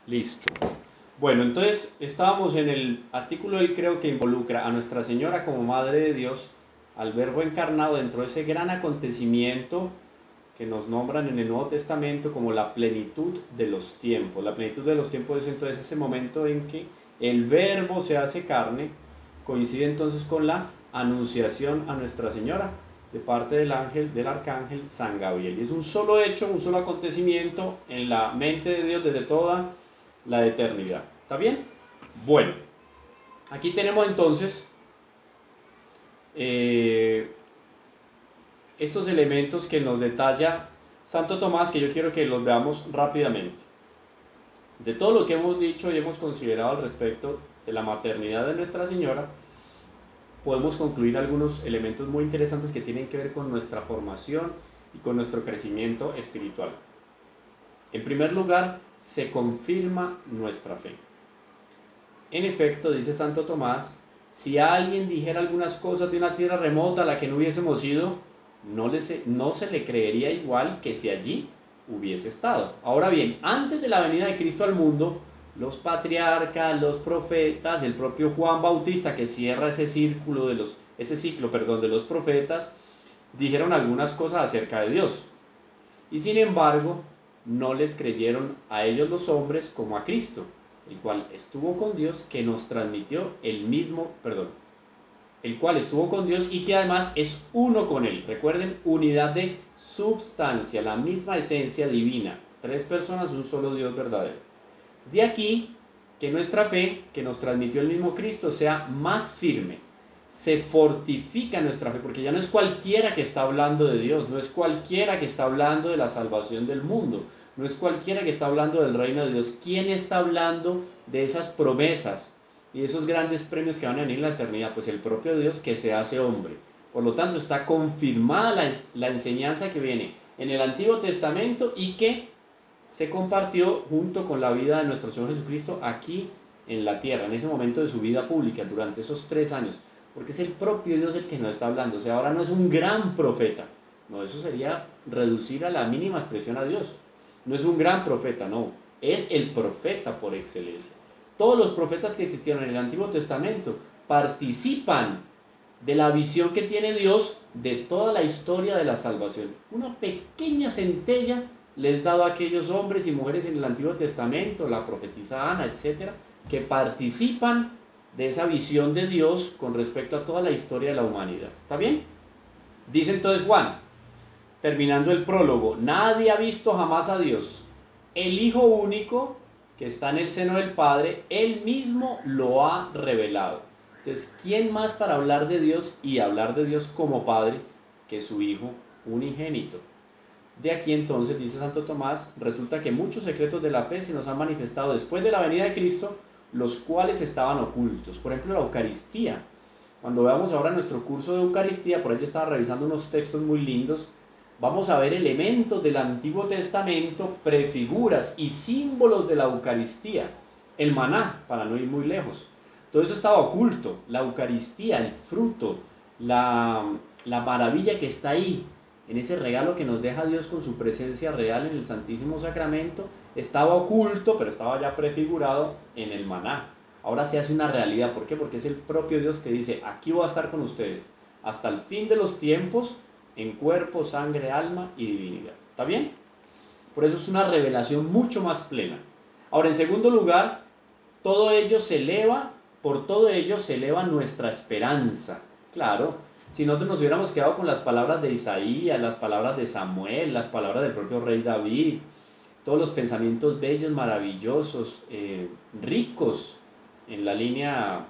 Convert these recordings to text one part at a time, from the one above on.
Listo. Bueno, entonces estábamos en el artículo del creo que involucra a Nuestra Señora como Madre de Dios, al Verbo encarnado dentro de ese gran acontecimiento que nos nombran en el Nuevo Testamento como la plenitud de los tiempos. La plenitud de los tiempos es entonces ese momento en que el Verbo se hace carne, coincide entonces con la anunciación a Nuestra Señora de parte del ángel, del arcángel San Gabriel. Y es un solo hecho, un solo acontecimiento en la mente de Dios desde toda la eternidad. ¿Está bien? Bueno, aquí tenemos entonces estos elementos que nos detalla Santo Tomás, que yo quiero que los veamos rápidamente. De todo lo que hemos dicho y hemos considerado al respecto de la maternidad de Nuestra Señora, podemos concluir algunos elementos muy interesantes que tienen que ver con nuestra formación y con nuestro crecimiento espiritual. En primer lugar, se confirma nuestra fe. En efecto, dice Santo Tomás, si alguien dijera algunas cosas de una tierra remota a la que no hubiésemos ido, no se le creería igual que si allí hubiese estado. Ahora bien, antes de la venida de Cristo al mundo, los patriarcas, los profetas, el propio Juan Bautista, que cierra ese ciclo de los profetas, dijeron algunas cosas acerca de Dios. Y sin embargo, no les creyeron a ellos los hombres como a Cristo, el cual estuvo con Dios, que nos transmitió el cual estuvo con Dios y que además es uno con Él. Recuerden, unidad de substancia, la misma esencia divina. Tres personas, un solo Dios verdadero. De aquí que nuestra fe, que nos transmitió el mismo Cristo, sea más firme. Se fortifica nuestra fe, porque ya no es cualquiera que está hablando de Dios, no es cualquiera que está hablando de la salvación del mundo, no es cualquiera que está hablando del reino de Dios. ¿Quién está hablando de esas promesas y esos grandes premios que van a venir en la eternidad? Pues el propio Dios, que se hace hombre. Por lo tanto, está confirmada la enseñanza que viene en el Antiguo Testamento y que se compartió junto con la vida de nuestro Señor Jesucristo aquí en la tierra, en ese momento de su vida pública, durante esos 3 años. Porque es el propio Dios el que nos está hablando. O sea, ahora no es un gran profeta. No, eso sería reducir a la mínima expresión a Dios. No es un gran profeta, no. Es el profeta por excelencia. Todos los profetas que existieron en el Antiguo Testamento participan de la visión que tiene Dios de toda la historia de la salvación. Una pequeña centella les daba a aquellos hombres y mujeres en el Antiguo Testamento, la profetisa Ana, etc., que participan de esa visión de Dios con respecto a toda la historia de la humanidad. ¿Está bien? Dice entonces Juan, terminando el prólogo, nadie ha visto jamás a Dios. El Hijo único que está en el seno del Padre, Él mismo lo ha revelado. Entonces, ¿quién más para hablar de Dios y hablar de Dios como Padre que su Hijo unigénito? De aquí entonces, dice Santo Tomás, resulta que muchos secretos de la fe se nos han manifestado después de la venida de Cristo, los cuales estaban ocultos. Por ejemplo, la Eucaristía. Cuando veamos ahora nuestro curso de Eucaristía, por ahí yo estaba revisando unos textos muy lindos, vamos a ver elementos del Antiguo Testamento, prefiguras y símbolos de la Eucaristía. El maná, para no ir muy lejos. Todo eso estaba oculto. La Eucaristía, el fruto, la maravilla que está ahí, en ese regalo que nos deja Dios con su presencia real en el Santísimo Sacramento, estaba oculto, pero estaba ya prefigurado en el maná. Ahora se hace una realidad. ¿Por qué? Porque es el propio Dios que dice, aquí voy a estar con ustedes hasta el fin de los tiempos, en cuerpo, sangre, alma y divinidad. ¿Está bien? Por eso es una revelación mucho más plena. Ahora, en segundo lugar, todo ello se eleva, por todo ello se eleva nuestra esperanza. Claro, si nosotros nos hubiéramos quedado con las palabras de Isaías, las palabras de Samuel, las palabras del propio rey David, todos los pensamientos bellos, maravillosos, ricos en la línea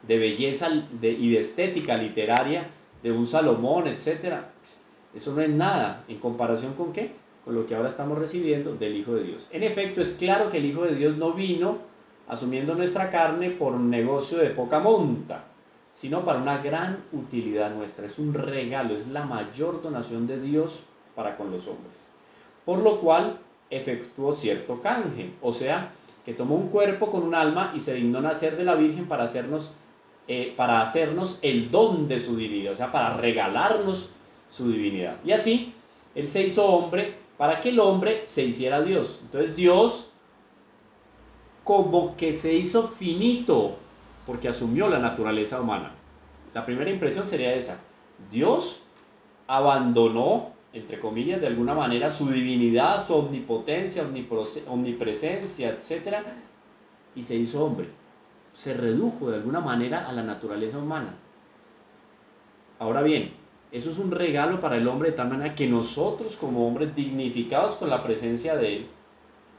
de belleza y de estética literaria de un Salomón, etc. Eso no es nada, ¿en comparación con qué? Con lo que ahora estamos recibiendo del Hijo de Dios. En efecto, es claro que el Hijo de Dios no vino asumiendo nuestra carne por un negocio de poca monta, sino para una gran utilidad nuestra. Es un regalo, es la mayor donación de Dios para con los hombres. Por lo cual efectuó cierto canje, o sea, que tomó un cuerpo con un alma y se dignó nacer de la Virgen para hacernos el don de su divinidad, o sea, para regalarnos su divinidad. Y así, Él se hizo hombre para que el hombre se hiciera Dios. Entonces Dios como que se hizo finito porque asumió la naturaleza humana. La primera impresión sería esa. Dios abandonó, entre comillas, de alguna manera, su divinidad, su omnipotencia, omnipresencia, etc. Y se hizo hombre. Se redujo de alguna manera a la naturaleza humana. Ahora bien, eso es un regalo para el hombre de tal manera que nosotros como hombres dignificados con la presencia de Él,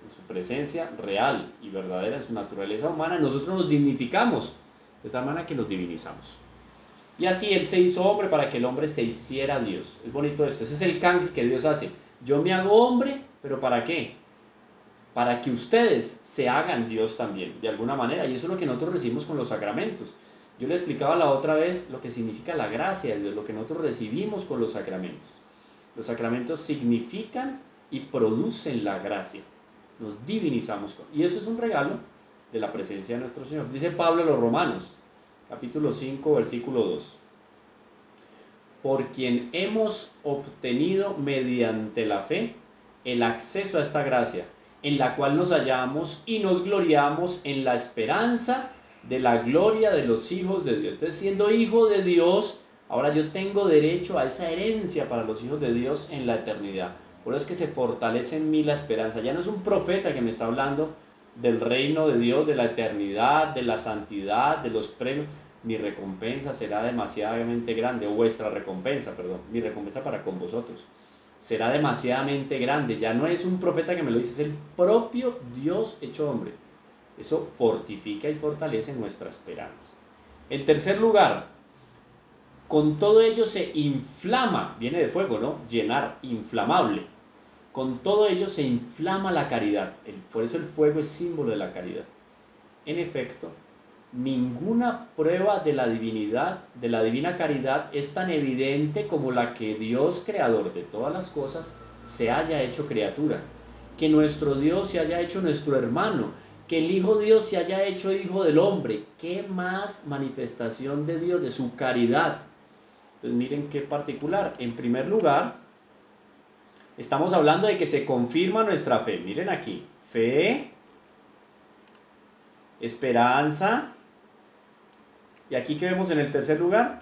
en su presencia real y verdadera, en su naturaleza humana, nosotros nos dignificamos de tal manera que nos divinizamos. Y así Él se hizo hombre para que el hombre se hiciera Dios. Es bonito esto, ese es el canje que Dios hace. Yo me hago hombre, pero ¿para qué? Para que ustedes se hagan Dios también, de alguna manera. Y eso es lo que nosotros recibimos con los sacramentos. Yo le explicaba la otra vez lo que significa la gracia de Dios, lo que nosotros recibimos con los sacramentos. Los sacramentos significan y producen la gracia. Nos divinizamos. Y eso es un regalo de la presencia de nuestro Señor. Dice Pablo a los Romanos, capítulo 5, versículo 2. Por quien hemos obtenido mediante la fe el acceso a esta gracia, en la cual nos hallamos y nos gloriamos en la esperanza de la gloria de los hijos de Dios. Entonces, siendo hijo de Dios, ahora yo tengo derecho a esa herencia para los hijos de Dios en la eternidad. Por eso es que se fortalece en mí la esperanza. Ya no es un profeta que me está hablando del reino de Dios, de la eternidad, de la santidad, de los premios. Mi recompensa será demasiadamente grande, o vuestra recompensa, perdón, mi recompensa para con vosotros será demasiadamente grande. Ya no es un profeta que me lo dice, es el propio Dios hecho hombre. Eso fortifica y fortalece nuestra esperanza. En tercer lugar, con todo ello se inflama, viene de fuego, ¿no? Llenar, inflamable. Con todo ello se inflama la caridad. Por eso el fuego es símbolo de la caridad. En efecto, ninguna prueba de la divinidad, de la divina caridad, es tan evidente como la que Dios, creador de todas las cosas, se haya hecho criatura. Que nuestro Dios se haya hecho nuestro hermano. Que el Hijo Dios se haya hecho hijo del hombre. ¿Qué más manifestación de Dios, de su caridad? Entonces miren qué particular. En primer lugar, estamos hablando de que se confirma nuestra fe. Miren aquí. Fe, esperanza. Y aquí que vemos en el tercer lugar,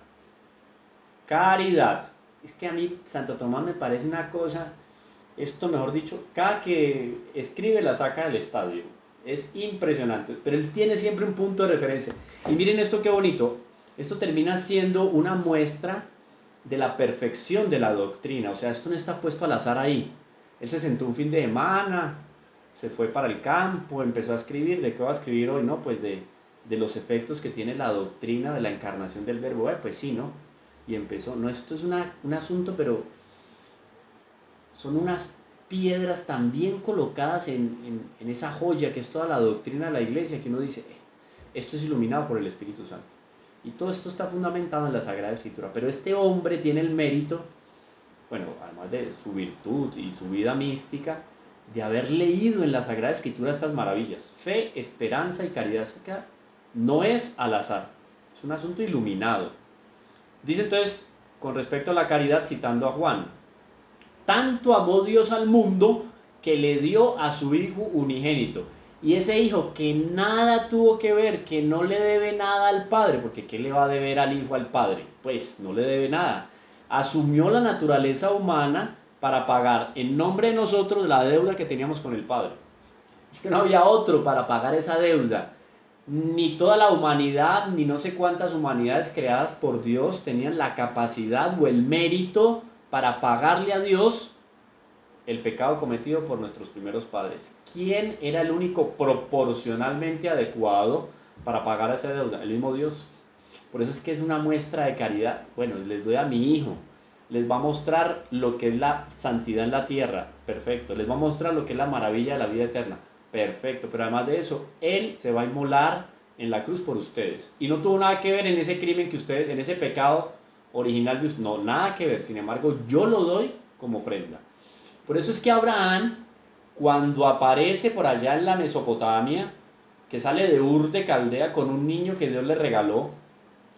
caridad. Es que a mí Santo Tomás me parece una cosa, esto mejor dicho, cada que escribe la saca del estadio. Es impresionante, pero él tiene siempre un punto de referencia. Y miren esto qué bonito, esto termina siendo una muestra de la perfección de la doctrina. O sea, esto no está puesto al azar ahí. Él se sentó un fin de semana, se fue para el campo, empezó a escribir. ¿De qué va a escribir hoy? No, pues de los efectos que tiene la doctrina de la encarnación del verbo. Pues sí, ¿no? Y empezó. No, esto es un asunto, pero son unas piedras tan bien colocadas en esa joya que es toda la doctrina de la iglesia, que uno dice, esto es iluminado por el Espíritu Santo. Y todo esto está fundamentado en la Sagrada Escritura. Pero este hombre tiene el mérito, bueno, además de su virtud y su vida mística, de haber leído en la Sagrada Escritura estas maravillas. Fe, esperanza y caridad. No es al azar, es un asunto iluminado. Dice entonces, con respecto a la caridad, citando a Juan, tanto amó Dios al mundo que le dio a su Hijo unigénito. Y ese Hijo que nada tuvo que ver, que no le debe nada al Padre, porque ¿qué le va a deber al Hijo al Padre? Pues no le debe nada. Asumió la naturaleza humana para pagar en nombre de nosotros la deuda que teníamos con el Padre. Es que no había otro para pagar esa deuda. Ni toda la humanidad, ni no sé cuántas humanidades creadas por Dios tenían la capacidad o el mérito para pagarle a Dios el pecado cometido por nuestros primeros padres. ¿Quién era el único proporcionalmente adecuado para pagar esa deuda? El mismo Dios. Por eso es que es una muestra de caridad. Bueno, les doy a mi hijo, les va a mostrar lo que es la santidad en la tierra, perfecto. Les va a mostrar lo que es la maravilla de la vida eterna, perfecto. Pero además de eso, Él se va a inmolar en la cruz por ustedes. Y no tuvo nada que ver en ese crimen que ustedes, en ese pecado original de ustedes. No, nada que ver. Sin embargo, yo lo doy como ofrenda. Por eso es que Abraham, cuando aparece por allá en la Mesopotamia, que sale de Ur de Caldea con un niño que Dios le regaló,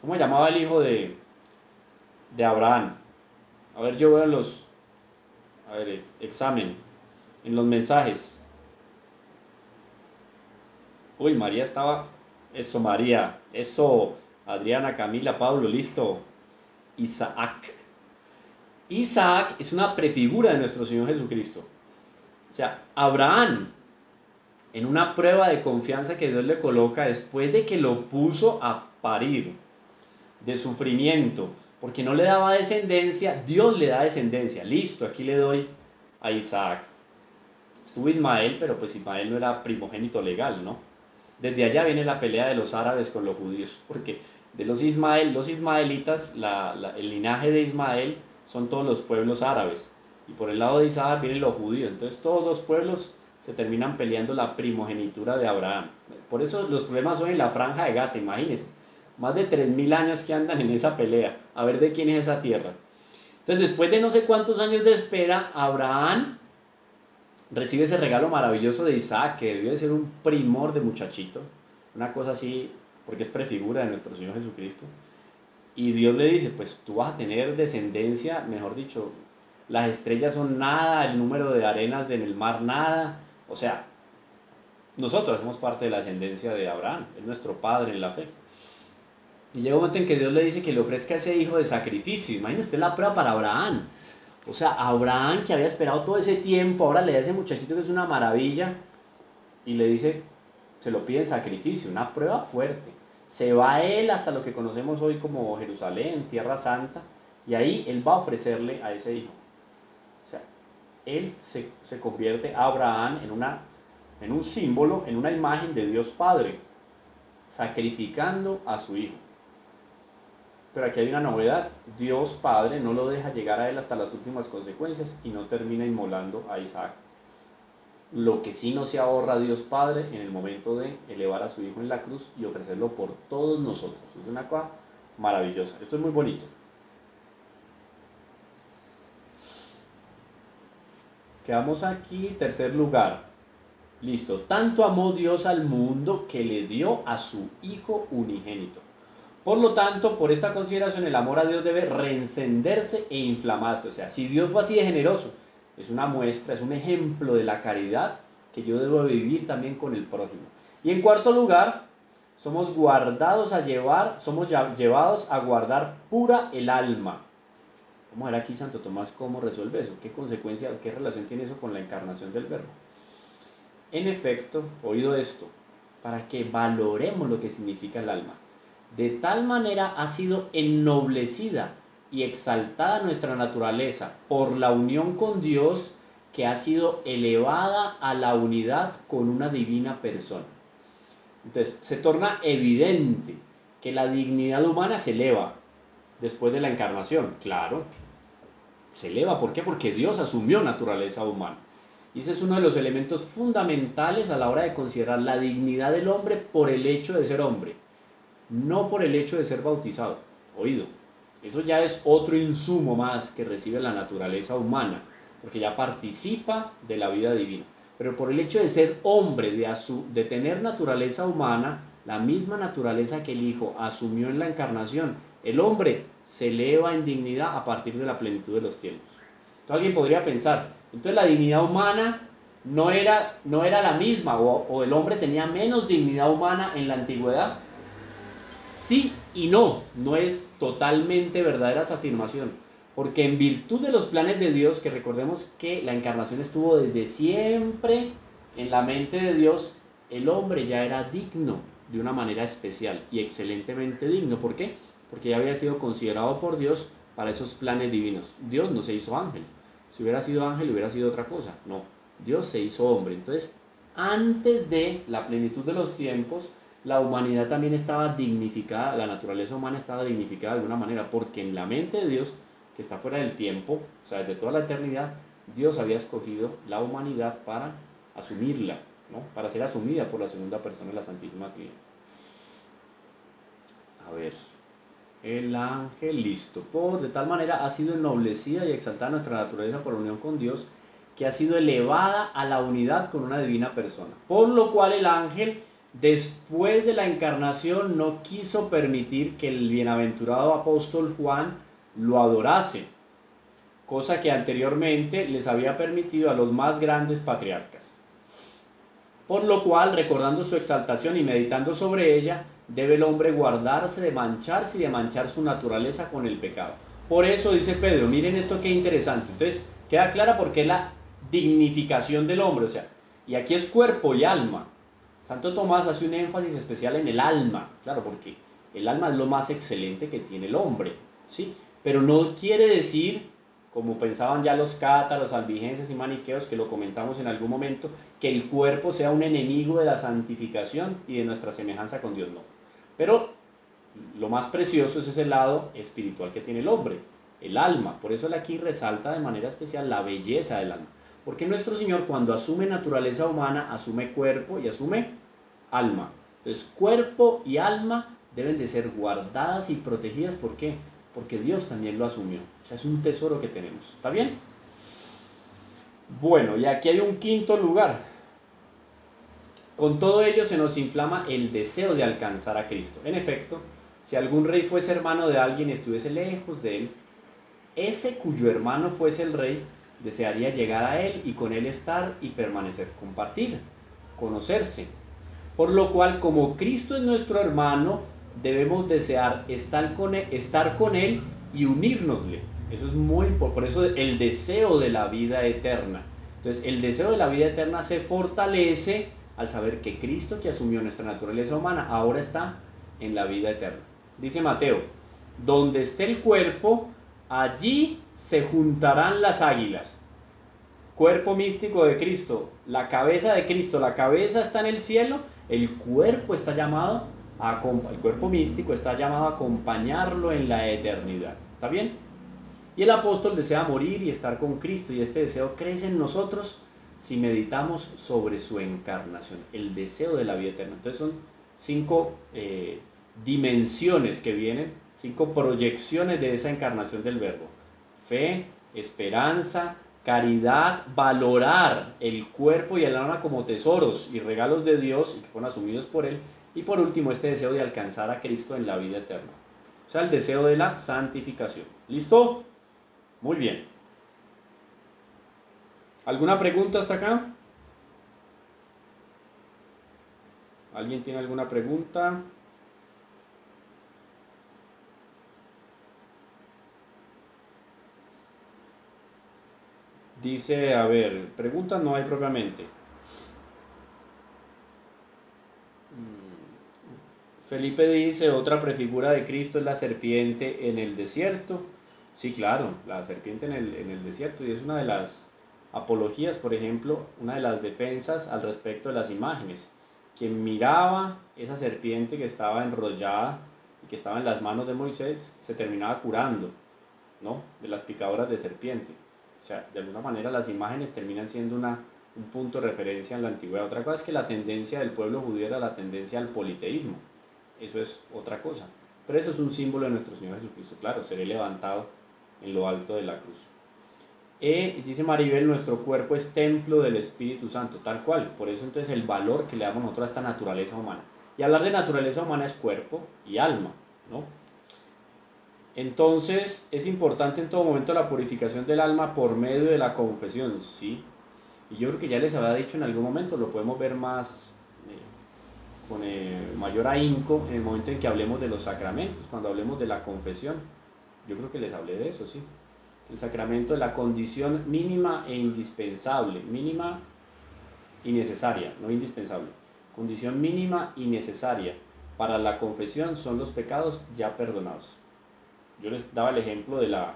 ¿cómo llamaba el hijo de Abraham? A ver, yo veo en los, a ver, examen, en los mensajes. Uy, María estaba, eso María, eso Adriana, Camila, Pablo, listo. Isaac. Isaac es una prefigura de nuestro Señor Jesucristo. O sea, Abraham, en una prueba de confianza que Dios le coloca después de que lo puso a parir, de sufrimiento, porque no le daba descendencia, Dios le da descendencia. Listo, aquí le doy a Isaac. Estuvo Ismael, pero pues Ismael no era primogénito legal, ¿no? Desde allá viene la pelea de los árabes con los judíos, porque de los ismaelitas, el linaje de Ismael son todos los pueblos árabes, y por el lado de Isaac vienen los judíos. Entonces todos los pueblos se terminan peleando la primogenitura de Abraham. Por eso los problemas son en la franja de Gaza, imagínense. Más de 3000 años que andan en esa pelea, a ver de quién es esa tierra. Entonces, después de no sé cuántos años de espera, Abraham recibe ese regalo maravilloso de Isaac, que debió de ser un primor de muchachito, una cosa así, porque es prefigura de nuestro Señor Jesucristo. Y Dios le dice, pues tú vas a tener descendencia, mejor dicho, las estrellas son nada, el número de arenas en el mar nada. O sea, nosotros somos parte de la ascendencia de Abraham, es nuestro padre en la fe. Y llega un momento en que Dios le dice que le ofrezca ese hijo de sacrificio. Imagínese usted la prueba para Abraham. O sea, Abraham, que había esperado todo ese tiempo, ahora le da a ese muchachito que es una maravilla y le dice, se lo pide en sacrificio, una prueba fuerte. Se va él hasta lo que conocemos hoy como Jerusalén, Tierra Santa, y ahí él va a ofrecerle a ese hijo. O sea, él se convierte, Abraham, en un símbolo, en una imagen de Dios Padre, sacrificando a su hijo. Pero aquí hay una novedad, Dios Padre no lo deja llegar a él hasta las últimas consecuencias y no termina inmolando a Isaac. Lo que sí no se ahorra Dios Padre en el momento de elevar a su hijo en la cruz y ofrecerlo por todos nosotros. Es una cosa maravillosa, esto es muy bonito. Quedamos aquí, tercer lugar. Listo, tanto amó Dios al mundo que le dio a su Hijo unigénito. Por lo tanto, por esta consideración, el amor a Dios debe reencenderse e inflamarse. O sea, si Dios fue así de generoso, es una muestra, es un ejemplo de la caridad que yo debo vivir también con el prójimo. Y en cuarto lugar, somos llevados a guardar pura el alma. Vamos a ver aquí Santo Tomás cómo resuelve eso, qué consecuencia, qué relación tiene eso con la encarnación del Verbo. En efecto, oído esto, para que valoremos lo que significa el alma. De tal manera ha sido ennoblecida y exaltada nuestra naturaleza por la unión con Dios, que ha sido elevada a la unidad con una divina persona. Entonces, se torna evidente que la dignidad humana se eleva después de la encarnación. Claro, se eleva. ¿Por qué? Porque Dios asumió naturaleza humana. Y ese es uno de los elementos fundamentales a la hora de considerar la dignidad del hombre por el hecho de ser hombre, no por el hecho de ser bautizado. Oído, eso ya es otro insumo más que recibe la naturaleza humana, porque ya participa de la vida divina. Pero por el hecho de ser hombre, de tener naturaleza humana, la misma naturaleza que el Hijo asumió en la encarnación, el hombre se eleva en dignidad a partir de la plenitud de los tiempos. Entonces alguien podría pensar, entonces la dignidad humana no era la misma, o el hombre tenía menos dignidad humana en la antigüedad. Sí y no, no es totalmente verdadera esa afirmación, porque en virtud de los planes de Dios, que recordemos que la encarnación estuvo desde siempre en la mente de Dios, el hombre ya era digno de una manera especial y excelentemente digno. ¿Por qué? Porque ya había sido considerado por Dios para esos planes divinos. Dios no se hizo ángel. Si hubiera sido ángel, hubiera sido otra cosa. No, Dios se hizo hombre. Entonces, antes de la plenitud de los tiempos, la humanidad también estaba dignificada, la naturaleza humana estaba dignificada de alguna manera, porque en la mente de Dios, que está fuera del tiempo, o sea, desde toda la eternidad, Dios había escogido la humanidad para asumirla, ¿no? Para ser asumida por la segunda persona de la Santísima Trinidad. A ver, el ángel, listo. De tal manera ha sido ennoblecida y exaltada nuestra naturaleza por la unión con Dios, que ha sido elevada a la unidad con una divina persona. Por lo cual el ángel, después de la encarnación, no quiso permitir que el bienaventurado apóstol Juan lo adorase, cosa que anteriormente les había permitido a los más grandes patriarcas. Por lo cual, recordando su exaltación y meditando sobre ella, debe el hombre guardarse de mancharse y de manchar su naturaleza con el pecado. Por eso dice Pedro, miren esto qué interesante. Entonces, queda clara por qué la dignificación del hombre, o sea, y aquí es cuerpo y alma. Santo Tomás hace un énfasis especial en el alma, claro, porque el alma es lo más excelente que tiene el hombre, ¿sí? Pero no quiere decir, como pensaban ya los cátaros, albigenses y maniqueos, que lo comentamos en algún momento, que el cuerpo sea un enemigo de la santificación y de nuestra semejanza con Dios, no. Pero lo más precioso es ese lado espiritual que tiene el hombre, el alma. Por eso él aquí resalta de manera especial la belleza del alma. Porque nuestro Señor, cuando asume naturaleza humana, asume cuerpo y asume alma. Entonces, cuerpo y alma deben de ser guardadas y protegidas. ¿Por qué? Porque Dios también lo asumió. O sea, es un tesoro que tenemos. ¿Está bien? Bueno, y aquí hay un quinto lugar. Con todo ello se nos inflama el deseo de alcanzar a Cristo. En efecto, si algún rey fuese hermano de alguien y estuviese lejos de él, ese cuyo hermano fuese el rey desearía llegar a él y con él estar y permanecer, compartir, conocerse. Por lo cual, como Cristo es nuestro hermano, debemos desear estar con él y unírnosle. Eso es muy importante, por eso el deseo de la vida eterna. Entonces, el deseo de la vida eterna se fortalece al saber que Cristo, que asumió nuestra naturaleza humana, ahora está en la vida eterna. Dice Mateo, donde esté el cuerpo, allí se juntarán las águilas. Cuerpo místico de Cristo, la cabeza de Cristo, la cabeza está en el cielo, el cuerpo está llamado el cuerpo místico está llamado a acompañarlo en la eternidad. ¿Está bien? Y el apóstol desea morir y estar con Cristo, y este deseo crece en nosotros si meditamos sobre su encarnación, el deseo de la vida eterna. Entonces son 5 dimensiones que vienen, 5 proyecciones de esa encarnación del verbo: fe, esperanza, caridad, valorar el cuerpo y el alma como tesoros y regalos de Dios y que fueron asumidos por Él, y por último este deseo de alcanzar a Cristo en la vida eterna, o sea, el deseo de la santificación. ¿Listo? Muy bien. ¿Alguna pregunta hasta acá? ¿Alguien tiene alguna pregunta? Dice, a ver, preguntas no hay propiamente. Felipe dice, otra prefigura de Cristo es la serpiente en el desierto. Sí, claro, la serpiente en el desierto. Y es una de las apologías, por ejemplo, una de las defensas al respecto de las imágenes. Quien miraba esa serpiente que estaba enrollada y que estaba en las manos de Moisés, se terminaba curando, ¿no? De las picadoras de serpiente. O sea, de alguna manera las imágenes terminan siendo un punto de referencia en la antigüedad. Otra cosa es que la tendencia del pueblo judío era la tendencia al politeísmo. Eso es otra cosa. Pero eso es un símbolo de nuestro Señor Jesucristo. Claro, seré levantado en lo alto de la cruz. Dice Maribel, nuestro cuerpo es templo del Espíritu Santo, tal cual. Por eso entonces el valor que le damos nosotros a esta naturaleza humana. Y hablar de naturaleza humana es cuerpo y alma, ¿no? Entonces es importante en todo momento la purificación del alma por medio de la confesión, ¿sí? Y yo creo que ya les había dicho en algún momento, lo podemos ver más con mayor ahínco en el momento en que hablemos de los sacramentos, cuando hablemos de la confesión. Yo creo que les hablé de eso, sí. El sacramento de la condición mínima e indispensable, mínima y necesaria, no indispensable. Condición mínima y necesaria para la confesión son los pecados ya perdonados. Yo les daba el ejemplo de la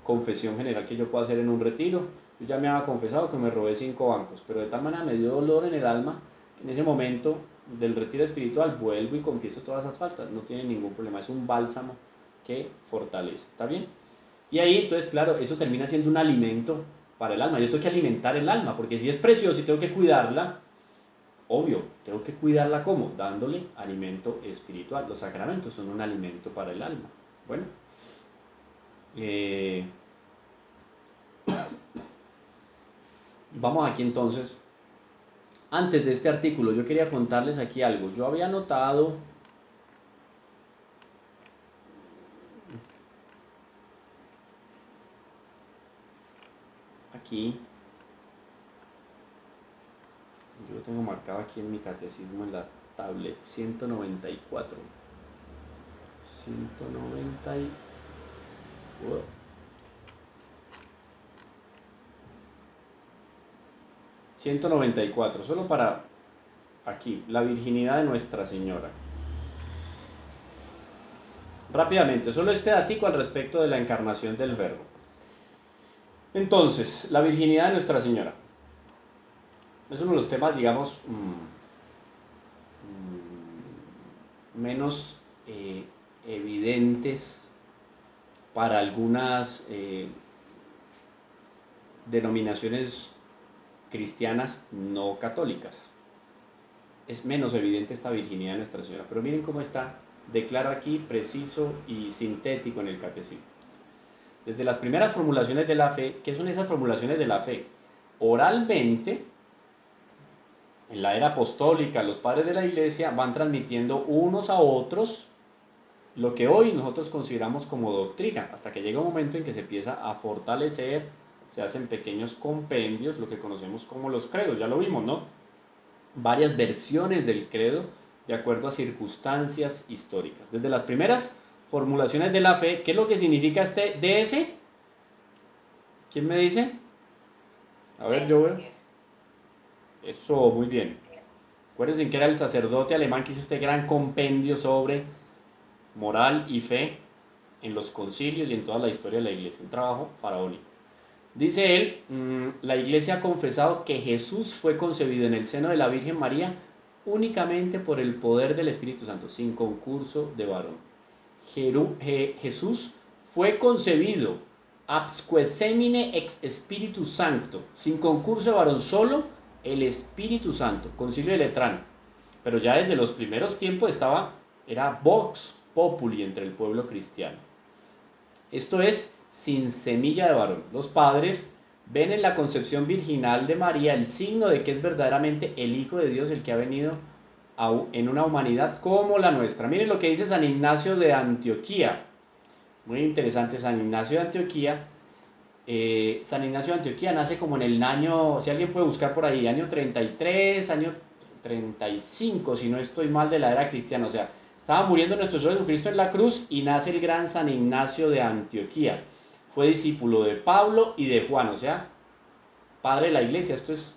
confesión general que yo puedo hacer en un retiro. Yo ya me había confesado que me robé 5 bancos, pero de tal manera me dio dolor en el alma, en ese momento del retiro espiritual vuelvo y confieso todas esas faltas, no tiene ningún problema, es un bálsamo que fortalece, ¿está bien? Y ahí entonces, claro, eso termina siendo un alimento para el alma. Yo tengo que alimentar el alma, porque si es preciosa y tengo que cuidarla, obvio, tengo que cuidarla ¿cómo? Dándole alimento espiritual. Los sacramentos son un alimento para el alma. Bueno, vamos aquí entonces. Antes de este artículo, yo quería contarles aquí algo. Yo había notado aquí, Yo lo tengo marcado aquí en mi catecismo en la tablet, 194. 190 y... 194, solo para aquí, la virginidad de Nuestra Señora. Rápidamente, solo este datico al respecto de la encarnación del Verbo. Entonces, la virginidad de Nuestra Señora. Es uno de los temas, digamos, menos evidentes para algunas denominaciones cristianas no católicas. Es menos evidente esta virginidad de Nuestra Señora, pero miren cómo está declaro aquí preciso y sintético en el catecismo. Desde las primeras formulaciones de la fe, ¿qué son esas formulaciones de la fe? Oralmente, en la era apostólica, los padres de la iglesia van transmitiendo unos a otros lo que hoy nosotros consideramos como doctrina, hasta que llega un momento en que se empieza a fortalecer, se hacen pequeños compendios, lo que conocemos como los credos, ya lo vimos, ¿no? Varias versiones del credo de acuerdo a circunstancias históricas. Desde las primeras formulaciones de la fe, ¿qué es lo que significa este DS? ¿Quién me dice? A ver, yo veo. Eso, muy bien. Acuérdense que era el sacerdote alemán que hizo este gran compendio sobre moral y fe en los concilios y en toda la historia de la iglesia. Un trabajo faraónico. Dice él, la iglesia ha confesado que Jesús fue concebido en el seno de la Virgen María únicamente por el poder del Espíritu Santo, sin concurso de varón. Jesús fue concebido absque semine ex Spiritus Sancto, sin concurso de varón, solo el Espíritu Santo, Concilio de Letrán. Pero ya desde los primeros tiempos era vox populi entre el pueblo cristiano. Esto es sin semilla de varón. Los padres ven en la concepción virginal de María el signo de que es verdaderamente el Hijo de Dios el que ha venido en una humanidad como la nuestra. Miren lo que dice San Ignacio de Antioquía. Muy interesante, San Ignacio de Antioquía. San Ignacio de Antioquía nace como en el año, si alguien puede buscar por ahí, año 33, año 35, si no estoy mal, de la era cristiana. O sea, estaba muriendo nuestro Señor Jesucristo en la cruz y nace el gran San Ignacio de Antioquía. Fue discípulo de Pablo y de Juan, o sea, padre de la iglesia. Esto es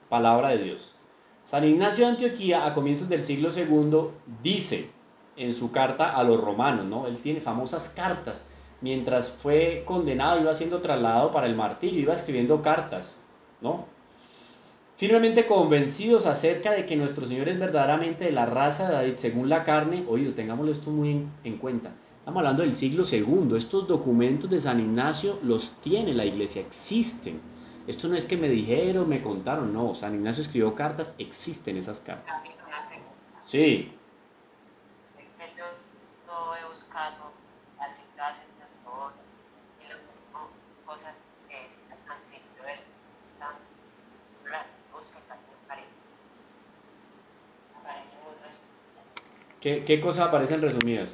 palabra de Dios. San Ignacio de Antioquía, a comienzos del siglo II, dice en su carta a los romanos, ¿no? Él tiene famosas cartas. Mientras fue condenado, iba siendo trasladado para el martirio, iba escribiendo cartas, ¿no? Firmemente convencidos acerca de que nuestro Señor es verdaderamente de la raza de David según la carne. Oído, tengámoslo esto muy en cuenta. Estamos hablando del siglo II. Estos documentos de San Ignacio los tiene la iglesia, existen. Esto no es que me dijeron, me contaron, no. San Ignacio escribió cartas, existen esas cartas. Sí. Yo no he buscado arreglar estas cosas y las cosas que han sido él. Busca también aparecen otras. ¿Qué cosas aparecen resumidas?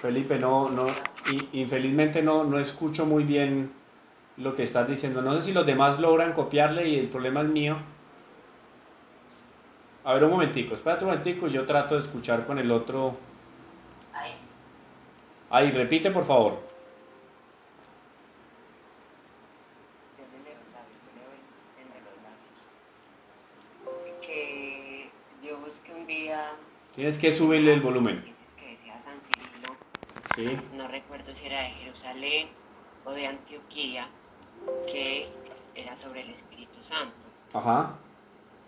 Felipe, infelizmente no escucho muy bien lo que estás diciendo. No sé si los demás logran copiarle y el problema es mío. A ver, un momentico, espérate un momentico, yo trato de escuchar con el otro. Ahí, repite por favor. Yo le leo los labios. Que yo busqué un día. Tienes que subirle el volumen. Que decía San Cirilo. Sí. No recuerdo si era de Jerusalén o de Antioquía, que era sobre el Espíritu Santo. Ajá.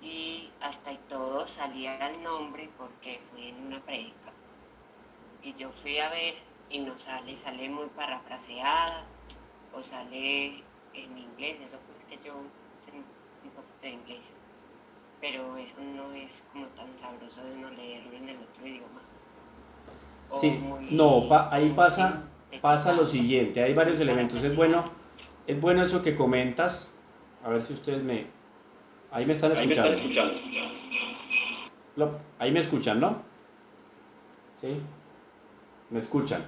Y hasta y todo salía el nombre porque fue en una prédica. Y yo fui a ver y no sale muy parafraseada o sale en inglés. Eso pues que yo sé un poco de inglés, pero eso no es como tan sabroso de uno leerlo en el otro idioma. Sí, no, ahí pasa lo siguiente, hay varios elementos. Es bueno eso que comentas. A ver si ustedes ahí me están escuchando. Ahí me escuchan, ¿no? ¿Sí? ¿Me escuchan?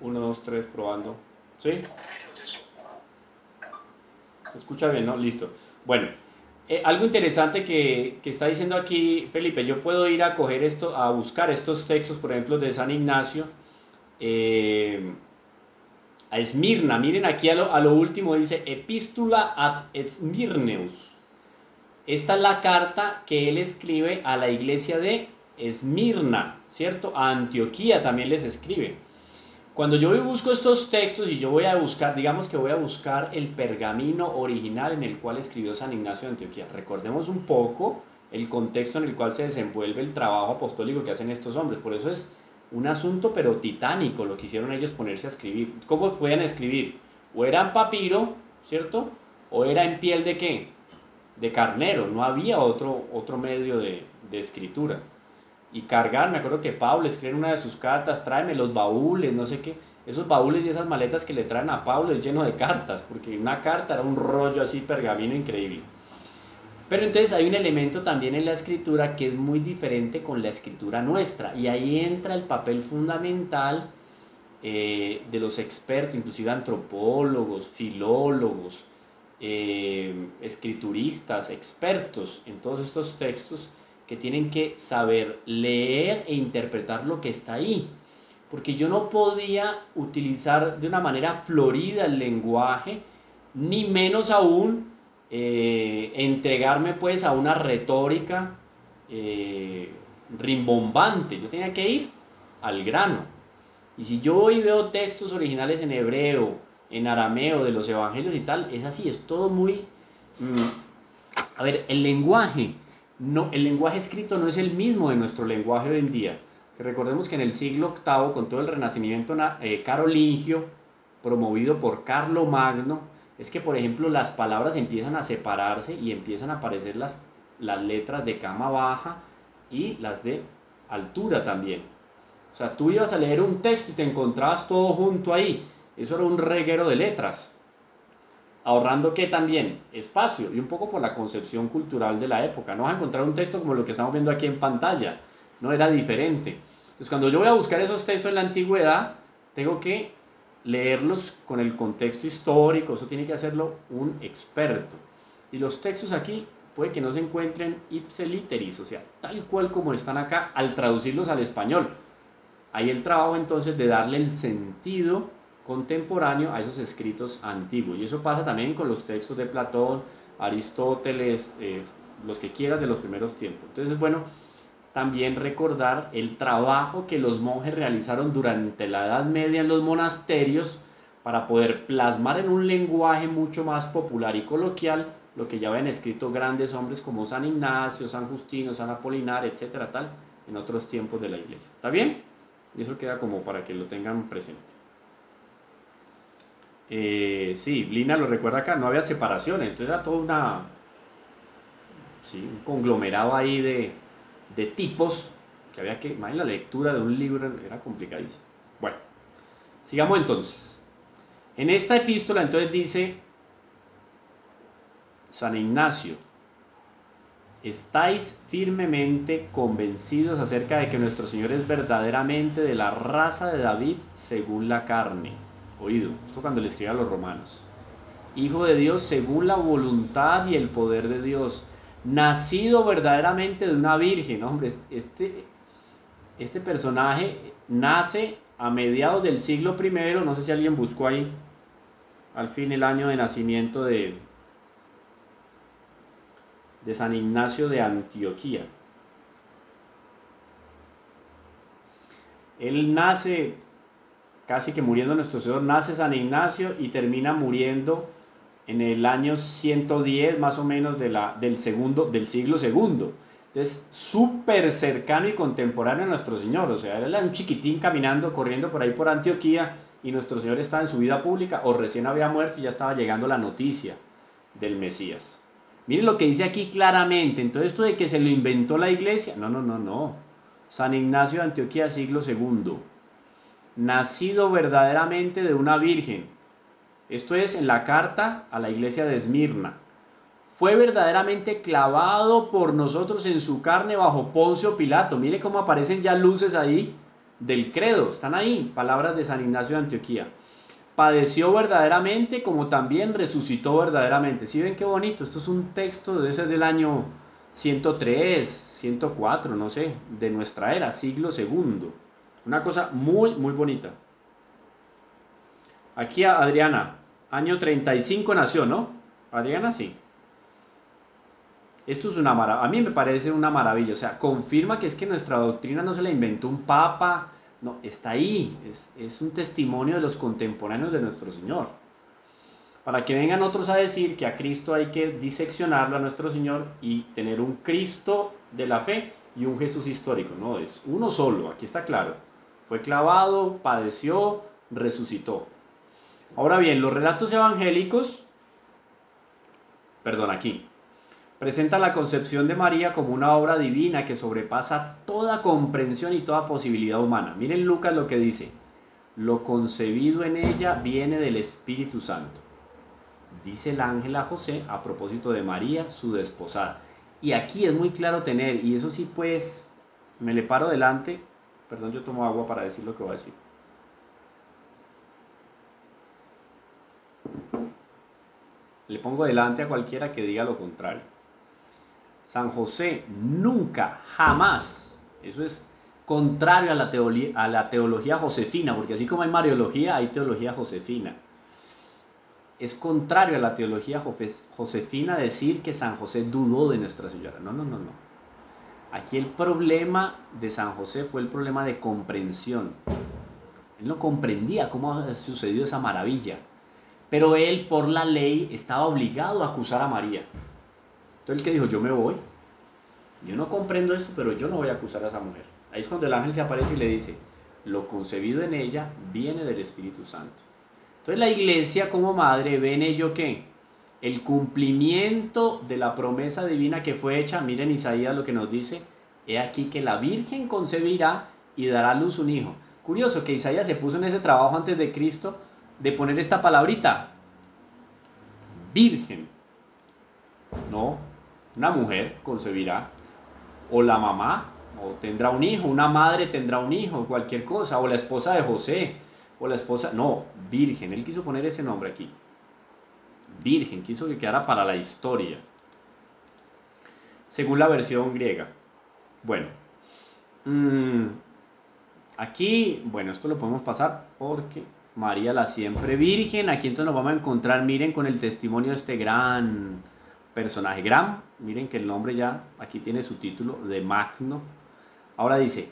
1, 2, 3, probando. ¿Sí? ¿Me escucha bien, no? Listo. Bueno, algo interesante que está diciendo aquí Felipe, yo puedo ir a coger esto, a buscar estos textos, por ejemplo, de San Ignacio, eh, a Esmirna. Miren aquí a lo último dice Epístola ad Esmirneus. Esta es la carta que él escribe a la iglesia de Esmirna, ¿cierto? A Antioquía también les escribe. Cuando yo busco estos textos y yo voy a buscar, digamos que voy a buscar el pergamino original en el cual escribió San Ignacio de Antioquía. Recordemos un poco el contexto en el cual se desenvuelve el trabajo apostólico que hacen estos hombres. Por eso es un asunto pero titánico lo que hicieron ellos ponerse a escribir. ¿Cómo pueden escribir? O era en papiro, ¿cierto? O era en piel de ¿qué? De carnero. No había otro medio de escritura. Y cargar, me acuerdo que Pablo escribe en una de sus cartas, tráeme los baúles, no sé qué. Esos baúles y esas maletas que le traen a Pablo es lleno de cartas, porque una carta era un rollo así, pergamino increíble. Pero entonces hay un elemento también en la escritura que es muy diferente con la escritura nuestra, y ahí entra el papel fundamental de los expertos, inclusive antropólogos, filólogos, escrituristas, expertos en todos estos textos, que tienen que saber leer e interpretar lo que está ahí. Porque yo no podía utilizar de una manera florida el lenguaje, ni menos aún entregarme pues a una retórica rimbombante. Yo tenía que ir al grano. Y si yo hoy veo textos originales en hebreo, en arameo, de los evangelios y tal, es así, es todo muy... A ver, el lenguaje escrito no es el mismo de nuestro lenguaje hoy en día. Que recordemos que en el siglo VIII, con todo el renacimiento carolingio, promovido por Carlomagno, es que, por ejemplo, las palabras empiezan a separarse y empiezan a aparecer las letras de cama baja y las de altura también. O sea, tú ibas a leer un texto y te encontrabas todo junto ahí. Eso era un reguero de letras. Ahorrando que también espacio y un poco por la concepción cultural de la época. No vas a encontrar un texto como lo que estamos viendo aquí en pantalla, no era diferente. Entonces cuando yo voy a buscar esos textos en la antigüedad, tengo que leerlos con el contexto histórico, eso tiene que hacerlo un experto. Y los textos aquí puede que no se encuentren ipse literis, o sea, tal cual como están acá al traducirlos al español. Hay el trabajo entonces de darle el sentido contemporáneo a esos escritos antiguos. Y eso pasa también con los textos de Platón, Aristóteles, los que quieras de los primeros tiempos. Entonces, bueno, también recordar el trabajo que los monjes realizaron durante la Edad Media en los monasterios para poder plasmar en un lenguaje mucho más popular y coloquial lo que ya habían escrito grandes hombres como San Ignacio, San Justino, San Apolinar, etcétera, tal, en otros tiempos de la iglesia. ¿Está bien? Y eso queda como para que lo tengan presente. Sí, Lina lo recuerda acá, no había separación, entonces era todo un conglomerado ahí de tipos que había que, imagínate, la lectura de un libro era complicadísimo. Bueno, sigamos entonces. En esta epístola entonces dice San Ignacio: ¿estáis firmemente convencidos acerca de que nuestro Señor es verdaderamente de la raza de David según la carne? Oído, esto cuando le escribe a los romanos. Hijo de Dios según la voluntad y el poder de Dios, nacido verdaderamente de una virgen. Hombre, este personaje nace a mediados del siglo I, no sé si alguien buscó ahí al fin el año de nacimiento de San Ignacio de Antioquía. Él nace casi que muriendo nuestro Señor, nace San Ignacio y termina muriendo en el año 110 más o menos del siglo II. Entonces, súper cercano y contemporáneo a nuestro Señor. O sea, él era un chiquitín caminando, corriendo por ahí por Antioquía, y nuestro Señor estaba en su vida pública o recién había muerto y ya estaba llegando la noticia del Mesías. Miren lo que dice aquí claramente. Entonces, esto de que se lo inventó la iglesia, no. San Ignacio de Antioquía, siglo II. Nacido verdaderamente de una virgen. Esto es en la carta a la iglesia de Esmirna. fue verdaderamente clavado por nosotros en su carne bajo Poncio Pilato. Mire cómo aparecen ya luces ahí del credo, están ahí, palabras de San Ignacio de Antioquía. Padeció verdaderamente como también resucitó verdaderamente. ¿Sí ven qué bonito? Esto es un texto, debe ser del año 103, 104, no sé, de nuestra era, siglo segundo. Una cosa muy, muy bonita. Aquí Adriana, año 35 nació, ¿no? Adriana, sí. Esto es una maravilla, a mí me parece una maravilla, o sea, confirma que es que nuestra doctrina no se la inventó un papa, no, está ahí, es un testimonio de los contemporáneos de nuestro Señor. Para que vengan otros a decir que a Cristo hay que diseccionarlo a nuestro Señor y tener un Cristo de la fe y un Jesús histórico, no, es uno solo, aquí está claro. Fue clavado, padeció, resucitó. Ahora bien, los relatos evangélicos, perdón, aquí, presenta la concepción de María como una obra divina que sobrepasa toda comprensión y toda posibilidad humana. Miren Lucas lo que dice: lo concebido en ella viene del Espíritu Santo. Dice el ángel a José a propósito de María, su desposada. Y aquí es muy claro tener, y eso sí pues, me le paro delante, perdón, yo tomo agua para decir lo que voy a decir. Le pongo delante a cualquiera que diga lo contrario. San José nunca, jamás, eso es contrario a la teología josefina, porque así como hay mariología, hay teología josefina. Es contrario a la teología josefina decir que San José dudó de Nuestra Señora. No, no, no, no. Aquí el problema de San José fue el problema de comprensión. Él no comprendía cómo había sucedido esa maravilla, pero él por la ley estaba obligado a acusar a María. Entonces el que dijo: yo me voy, yo no comprendo esto, pero yo no voy a acusar a esa mujer. Ahí es cuando el ángel se aparece y le dice: lo concebido en ella viene del Espíritu Santo. Entonces la iglesia como madre ve en ello ¿qué? El cumplimiento de la promesa divina que fue hecha. Miren Isaías lo que nos dice: he aquí que la Virgen concebirá y dará a luz un hijo. Curioso que Isaías se puso en ese trabajo antes de Cristo de poner esta palabrita, virgen. No, una mujer concebirá, o la mamá, o tendrá un hijo, una madre tendrá un hijo, cualquier cosa, o la esposa de José, o la esposa, no, virgen, él quiso poner ese nombre aquí, virgen, quiso que quedara para la historia, según la versión griega. Bueno, aquí, bueno, esto lo podemos pasar porque María la siempre virgen, aquí entonces nos vamos a encontrar, miren, con el testimonio de este gran personaje, gran, miren que el nombre ya aquí tiene su título de Magno. Ahora dice: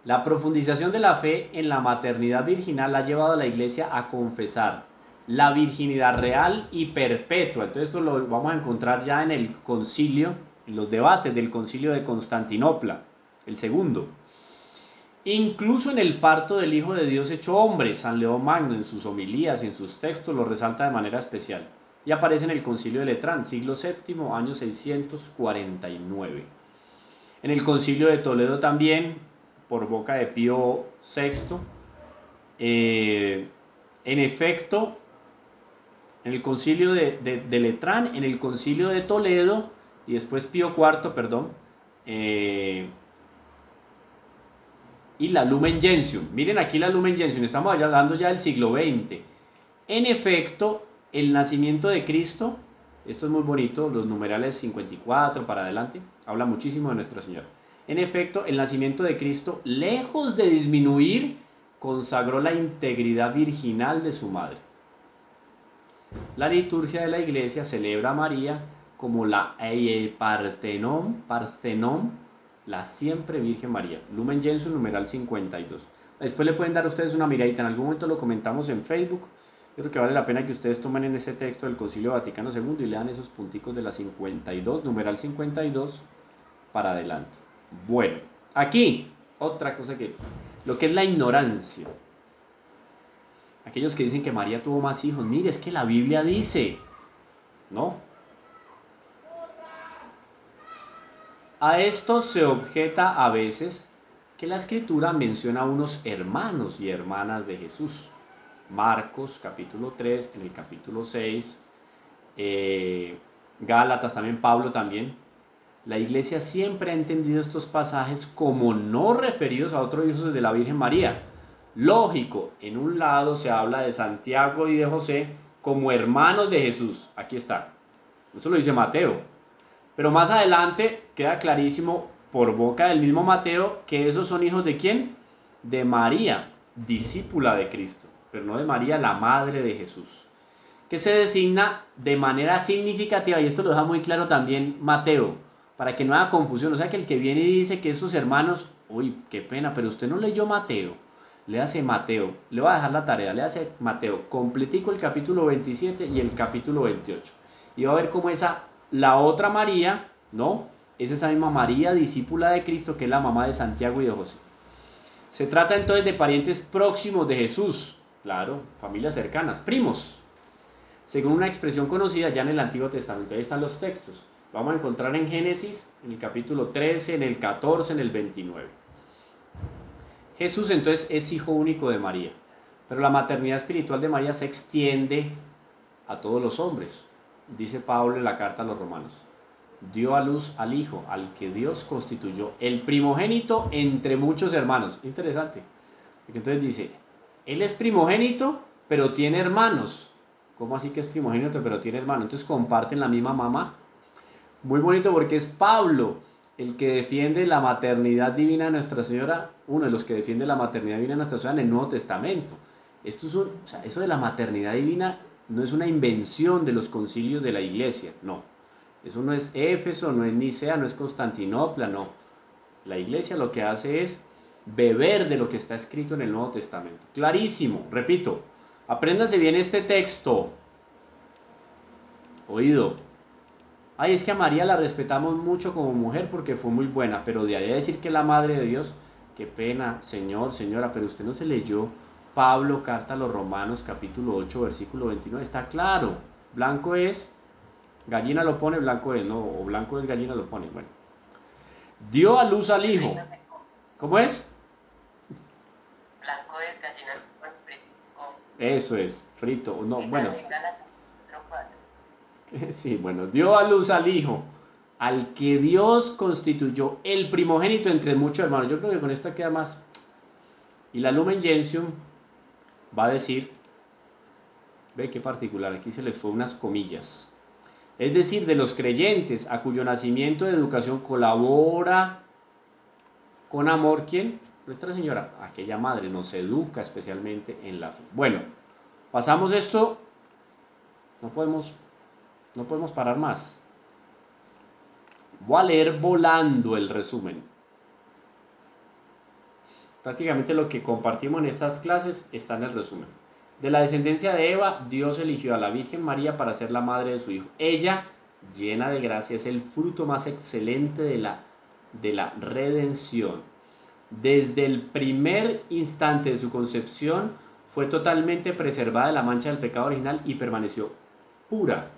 la profundización de la fe en la maternidad virginal ha llevado a la iglesia a confesar la virginidad real y perpetua. Entonces esto lo vamos a encontrar ya en el concilio, en los debates del concilio de Constantinopla, el segundo. Incluso en el parto del Hijo de Dios hecho hombre, San León Magno en sus homilías y en sus textos lo resalta de manera especial. Y aparece en el concilio de Letrán, siglo VII, año 649. En el concilio de Toledo también, por boca de Pío VI, en efecto, en el concilio de Letrán, en el concilio de Toledo y después Pío IV, perdón, y la Lumen Gentium. Miren aquí la Lumen Gentium, estamos hablando ya del siglo XX. En efecto, el nacimiento de Cristo, esto es muy bonito, los numerales 54 para adelante, habla muchísimo de Nuestra Señora. En efecto, el nacimiento de Cristo, lejos de disminuir, consagró la integridad virginal de su madre. La liturgia de la iglesia celebra a María como la Parthenon, la siempre Virgen María. Lumen Gentium, numeral 52. Después le pueden dar a ustedes una miradita, en algún momento lo comentamos en Facebook. Yo creo que vale la pena que ustedes tomen en ese texto del Concilio Vaticano II y lean esos punticos de la 52, numeral 52 para adelante. Bueno, aquí otra cosa que, lo que es la ignorancia. Aquellos que dicen que María tuvo más hijos, mire, es que la Biblia dice, ¿no? A esto se objeta a veces que la Escritura menciona a unos hermanos y hermanas de Jesús. Marcos capítulo 3, en el capítulo 6, Gálatas también, Pablo también. La iglesia siempre ha entendido estos pasajes como no referidos a otros hijos de la Virgen María. Lógico, en un lado se habla de Santiago y de José como hermanos de Jesús. Aquí está. Eso lo dice Mateo. Pero más adelante queda clarísimo por boca del mismo Mateo que esos son hijos de ¿quién? De María, discípula de Cristo, pero no de María, la madre de Jesús, que se designa de manera significativa, y esto lo deja muy claro también Mateo, para que no haya confusión. O sea, que el que viene y dice que esos hermanos, uy, qué pena, pero usted no leyó Mateo, léase Mateo, le voy a dejar la tarea, léase Mateo, completico el capítulo 27 y el capítulo 28, y va a ver cómo la otra María, ¿no? Es esa misma María, discípula de Cristo, que es la mamá de Santiago y de José. Se trata entonces de parientes próximos de Jesús, claro, familias cercanas, primos, según una expresión conocida ya en el Antiguo Testamento. Ahí están los textos. Vamos a encontrar en Génesis, en el capítulo 13, en el 14, en el 29. Jesús entonces es hijo único de María, pero la maternidad espiritual de María se extiende a todos los hombres. Dice Pablo en la carta a los Romanos: dio a luz al hijo, al que Dios constituyó el primogénito entre muchos hermanos. Interesante, porque entonces dice, él es primogénito, pero tiene hermanos. ¿Cómo así que es primogénito, pero tiene hermanos? Entonces comparten la misma mamá. Muy bonito, porque es Pablo el que defiende la maternidad divina de Nuestra Señora, uno de los que defiende la maternidad divina de Nuestra Señora en el Nuevo Testamento. Eso de la maternidad divina no es una invención de los concilios de la iglesia, no. Eso no es Éfeso, no es Nicea, no es Constantinopla, no. La iglesia lo que hace es beber de lo que está escrito en el Nuevo Testamento. Clarísimo, repito, apréndase bien este texto. Oído. Ay, es que a María la respetamos mucho como mujer porque fue muy buena, pero de ahí a decir que es la madre de Dios, qué pena, señor, señora, pero usted no se leyó Pablo, carta a los Romanos, capítulo 8, versículo 29. Está claro, blanco es, gallina lo pone, blanco es, no, o blanco es, gallina lo pone. Bueno, dio a luz al hijo. ¿Cómo es? Blanco es, gallina lo pone, frito. Eso es, frito, no, bueno. Sí, bueno, dio a luz al hijo, al que Dios constituyó el primogénito entre muchos hermanos. Yo creo que con esto queda más. Y la Lumen Gentium va a decir, ve qué particular, aquí se les fue unas comillas. Es decir, de los creyentes a cuyo nacimiento de educación colabora con amor, ¿quién? Nuestra Señora, aquella madre, nos educa especialmente en la fe. Bueno, pasamos esto, no podemos parar más. Voy a leer volando el resumen. Prácticamente lo que compartimos en estas clases está en el resumen. De la descendencia de Eva, Dios eligió a la Virgen María para ser la madre de su hijo. Ella, llena de gracia, es el fruto más excelente de la redención. Desde el primer instante de su concepción, fue totalmente preservada de la mancha del pecado original y permaneció pura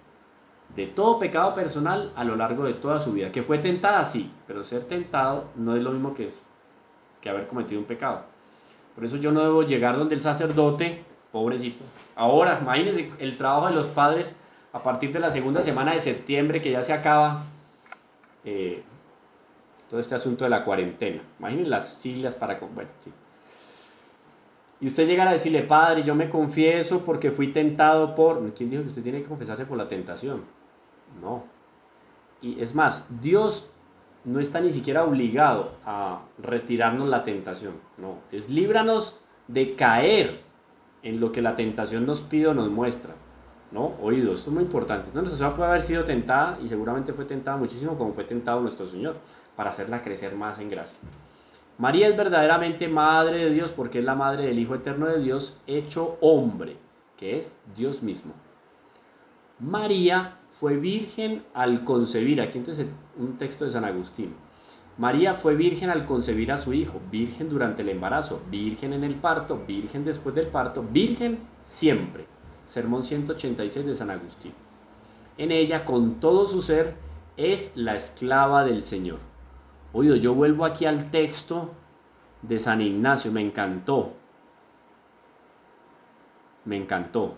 de todo pecado personal a lo largo de toda su vida. Que fue tentada, sí, pero ser tentado no es lo mismo que haber cometido un pecado. Por eso yo no debo llegar donde el sacerdote, pobrecito. Ahora, imagínense el trabajo de los padres a partir de la segunda semana de septiembre, que ya se acaba todo este asunto de la cuarentena. Imagínense las filas para... Bueno, sí. Y usted llegara a decirle, padre, yo me confieso porque fui tentado por... ¿Quién dijo que usted tiene que confesarse por la tentación? No. Y es más, Dios no está ni siquiera obligado a retirarnos la tentación. No, es líbranos de caer en lo que la tentación nos pide o nos muestra. ¿No? Oído, esto es muy importante. Nuestra Señora puede haber sido tentada, y seguramente fue tentada muchísimo como fue tentado nuestro Señor, para hacerla crecer más en gracia. María es verdaderamente madre de Dios porque es la madre del Hijo eterno de Dios hecho hombre, que es Dios mismo. María fue virgen al concebir, aquí entonces un texto de San Agustín. María fue virgen al concebir a su hijo, virgen durante el embarazo, virgen en el parto, virgen después del parto, virgen siempre. Sermón 186 de San Agustín. En ella, con todo su ser, es la esclava del Señor. Oído, yo vuelvo aquí al texto de San Ignacio, me encantó. Me encantó.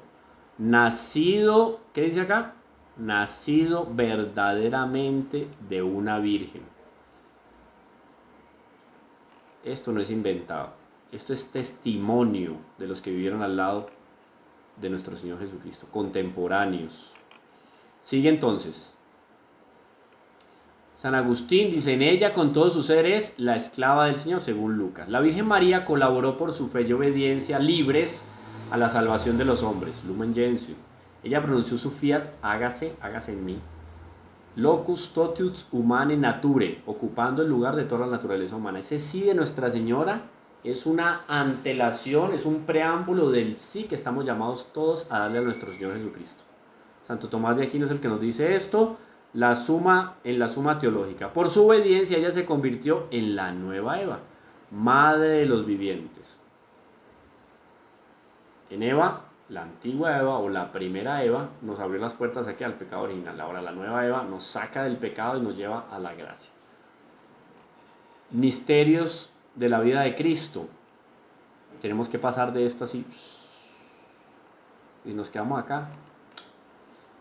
Nacido, ¿qué dice acá? nacido verdaderamente de una virgen. Esto no es inventado, esto es testimonio de los que vivieron al lado de nuestro Señor Jesucristo, contemporáneos. Sigue entonces. San Agustín dice, en ella con todo su ser es la esclava del Señor, según Lucas. La Virgen María colaboró por su fe y obediencia libres a la salvación de los hombres, Lumen Gentium. Ella pronunció su fiat, hágase, hágase en mí. Locus totius humanae nature, ocupando el lugar de toda la naturaleza humana. Ese sí de Nuestra Señora es una antelación, es un preámbulo del sí que estamos llamados todos a darle a nuestro Señor Jesucristo. Santo Tomás de Aquino es el que nos dice esto, en la suma teológica. Por su obediencia ella se convirtió en la nueva Eva, madre de los vivientes. En Eva, la antigua Eva o la primera Eva nos abrió las puertas aquí al pecado original. Ahora la nueva Eva nos saca del pecado y nos lleva a la gracia. Misterios de la vida de Cristo. Tenemos que pasar de esto así. Y nos quedamos acá.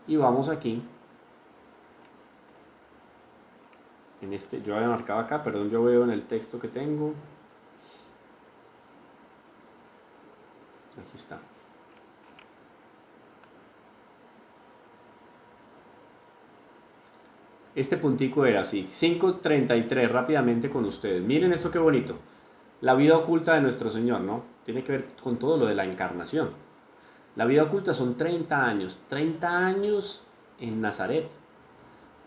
Y vamos aquí. En este, yo había marcado acá, perdón, yo veo en el texto que tengo. Aquí está. Este puntico era así, 5:33, rápidamente con ustedes. Miren esto qué bonito. La vida oculta de nuestro Señor, ¿no? Tiene que ver con todo lo de la encarnación. La vida oculta son 30 años en Nazaret,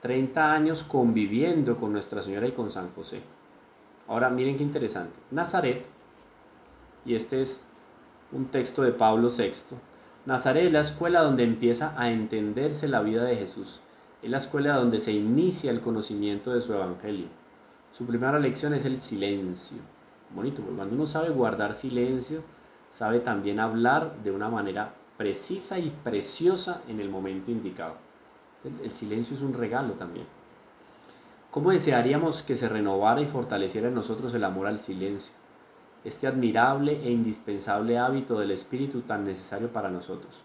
30 años conviviendo con Nuestra Señora y con San José. Ahora miren qué interesante. Nazaret, y este es un texto de Pablo VI, Nazaret es la escuela donde empieza a entenderse la vida de Jesús. Es la escuela donde se inicia el conocimiento de su evangelio. Su primera lección es el silencio. Bonito, porque cuando uno sabe guardar silencio, sabe también hablar de una manera precisa y preciosa en el momento indicado. El silencio es un regalo también. ¿Cómo desearíamos que se renovara y fortaleciera en nosotros el amor al silencio? Este admirable e indispensable hábito del espíritu tan necesario para nosotros.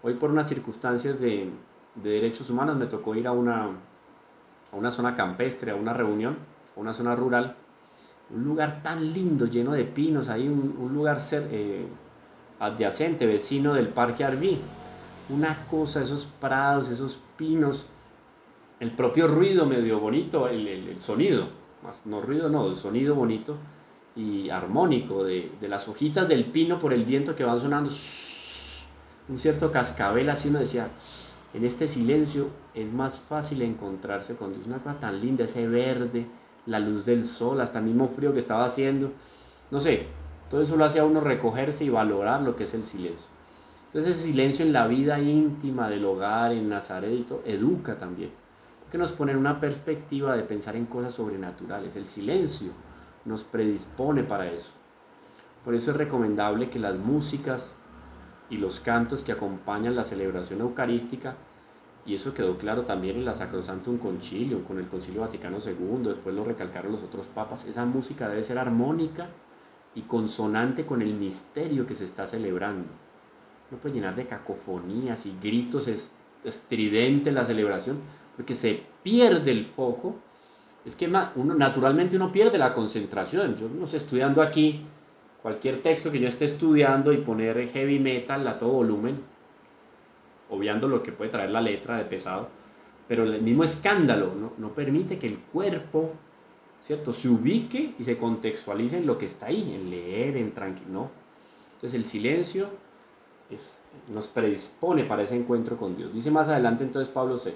Hoy por unas circunstancias de derechos humanos me tocó ir a una zona campestre, a una reunión, a una zona rural, un lugar tan lindo, lleno de pinos, hay un lugar adyacente, vecino del Parque Arví, una cosa, esos prados, esos pinos, el propio ruido medio bonito, el sonido, no ruido no, el sonido bonito y armónico de las hojitas del pino por el viento que van sonando, un cierto cascabel así, uno decía, en este silencio es más fácil encontrarse con Dios, una cosa tan linda, ese verde, la luz del sol, hasta el mismo frío que estaba haciendo, no sé, todo eso lo hace a uno recogerse y valorar lo que es el silencio. Entonces ese silencio en la vida íntima del hogar, en Nazaret y todo, educa también, porque nos pone en una perspectiva de pensar en cosas sobrenaturales. El silencio nos predispone para eso. Por eso es recomendable que las músicas y los cantos que acompañan la celebración eucarística, y eso quedó claro también en la Sacrosanctum Concilium, con el Concilio Vaticano II, después lo recalcaron los otros papas, esa música debe ser armónica y consonante con el misterio que se está celebrando. No puede llenar de cacofonías y gritos estridentes la celebración, porque se pierde el foco. Es que naturalmente uno pierde la concentración. Yo no sé, estudiando aquí, cualquier texto que yo esté estudiando y poner heavy metal a todo volumen, obviando lo que puede traer la letra de pesado, pero el mismo escándalo no permite que el cuerpo, ¿cierto?, se ubique y se contextualice en lo que está ahí, en leer, en tranquilo, ¿no? Entonces el silencio nos predispone para ese encuentro con Dios. Dice más adelante entonces Pablo VI.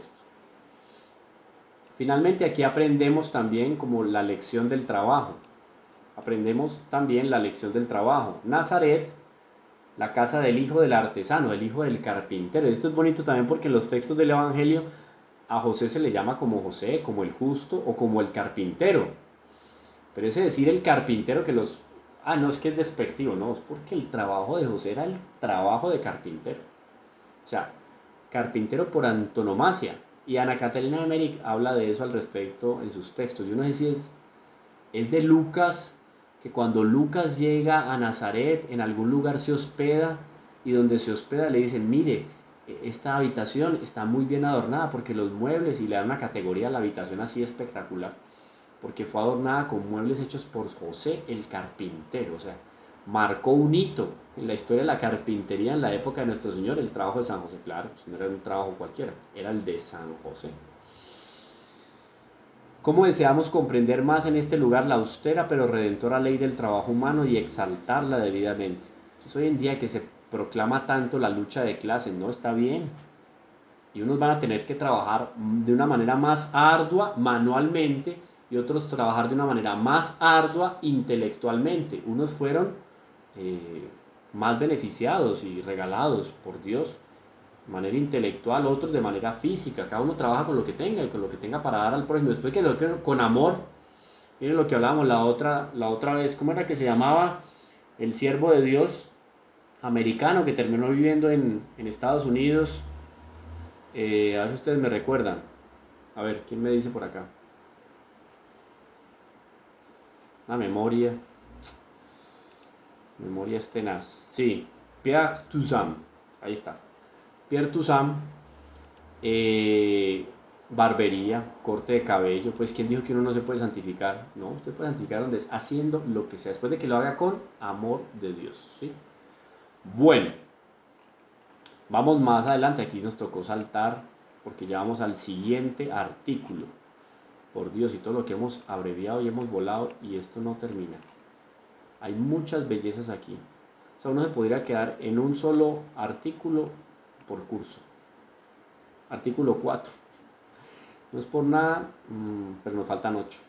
Finalmente aquí aprendemos también como la lección del trabajo. Aprendemos también la lección del trabajo. Nazaret, la casa del hijo del artesano, el hijo del carpintero. Esto es bonito también porque en los textos del Evangelio a José se le llama como José, como el justo o como el carpintero. Pero ese decir el carpintero que los... no es que es despectivo, no, es porque el trabajo de José era el trabajo de carpintero. O sea, carpintero por antonomasia. Y Ana Catalina Emmerich habla de eso al respecto en sus textos. Yo no sé si es de Lucas, que cuando Lucas llega a Nazaret, en algún lugar se hospeda, y donde se hospeda le dicen, mire, esta habitación está muy bien adornada porque los muebles, y le dan una categoría a la habitación así espectacular, porque fue adornada con muebles hechos por José el carpintero, o sea, marcó un hito en la historia de la carpintería en la época de nuestro Señor, el trabajo de San José, claro, pues no era un trabajo cualquiera, era el de San José. ¿Cómo deseamos comprender más en este lugar la austera pero redentora ley del trabajo humano y exaltarla debidamente? Entonces, hoy en día que se proclama tanto la lucha de clases, no está bien. Y unos van a tener que trabajar de una manera más ardua manualmente y otros trabajar de una manera más ardua intelectualmente. Unos fueron más beneficiados y regalados por Dios de manera intelectual, otros de manera física. Cada uno trabaja con lo que tenga y con lo que tenga para dar al prójimo. Después que con amor, miren lo que hablábamos la otra vez, ¿cómo era que se llamaba? El siervo de Dios americano que terminó viviendo en Estados Unidos. A ver si ustedes me recuerdan. A ver, ¿quién me dice por acá? La memoria. Memoria es tenaz. Sí, Pierre Toussaint. Ahí está. Pierre Toussaint. Barbería, corte de cabello. Pues, ¿quién dijo que uno no se puede santificar? No, usted puede santificar donde es haciendo lo que sea. Después de que lo haga con amor de Dios. ¿Sí? Bueno. Vamos más adelante. Aquí nos tocó saltar porque ya vamos al siguiente artículo. Por Dios, y todo lo que hemos abreviado y hemos volado, y esto no termina. Hay muchas bellezas aquí. O sea, uno se podría quedar en un solo artículo por curso. Artículo 4. No es por nada, pero nos faltan 8.